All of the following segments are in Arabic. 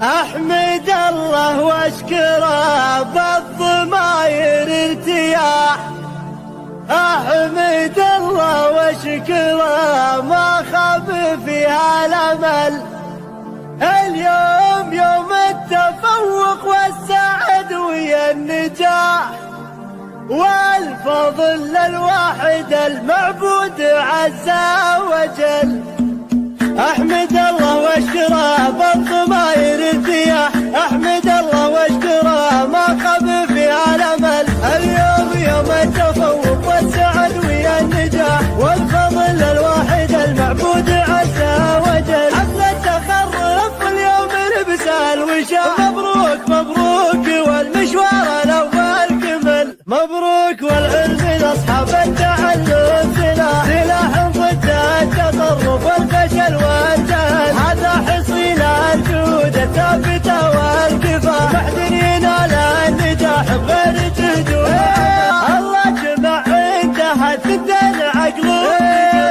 أحمد الله واشكره بالضماير ارتياح. أحمد الله واشكره ما خاب فيها الأمل. اليوم يوم التفوق والسعد ويا النجاح، والفضل للواحد المعبود عز وجل. أحمد الله واشكره بالضماير ارتياح. أحمد الله واشكره ما خاب فيها الأمل. اليوم يوم التفوق والسعد ويا النجاح، والفضل للواحد المعبود عز وجل. حفلة تخرف اليوم لبس الوشاح. مبروك مبروك والمشوار الأول كمل. مبروك والعلم لأصحاب التعلم سلاح ضد التطرف والفشل والجهل. هذا حصيل الجود الثابتة والكفاح، بعدين ينال النجاح بغير جهد. الله جمع انتهت الدين عقله.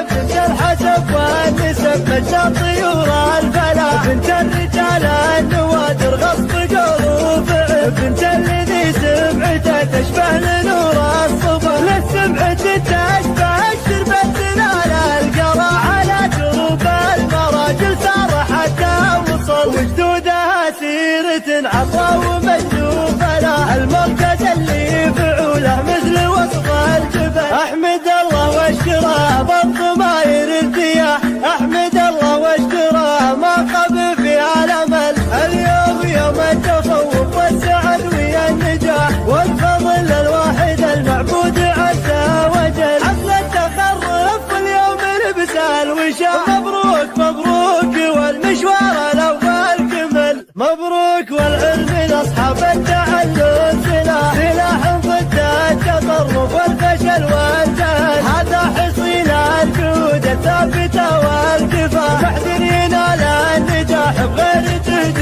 بنت الحسب والنسب مجال طيور الفلاح. بنت الرجال النوادر غصب قلوب. بنت الذي سمعته تشبه لنور الصبح. للسمعة تشبه الشربة تنال القرع. على دروب المراجل سار حتى وصل، وجدودها سيرة عطا ومجنوب له. المركز اللي فعوله مثل وسط الجبل. أحمد الله واشكره بالضماير ارتياح. أحمد الله واشكره ما خاب فيها الأمل. اليوم يوم التفوق والسعد ويا النجاح، والفضل للواحد المعبود عز وجل. حفلة تخرف اليوم لبس الوشاح. مبروك مبروك والمشوار الأول كمل. مبروك والعلم لأصحاب التعلم سلاح ضد التطرف والفشل والجهل. هذا حصيل الجود الثابتة والكفاح، بعدين ينال النجاح بغير جهد.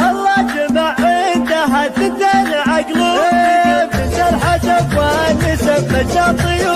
الله جمع انتهت الدين عقله. بنت الحسب والنسب مجال طيور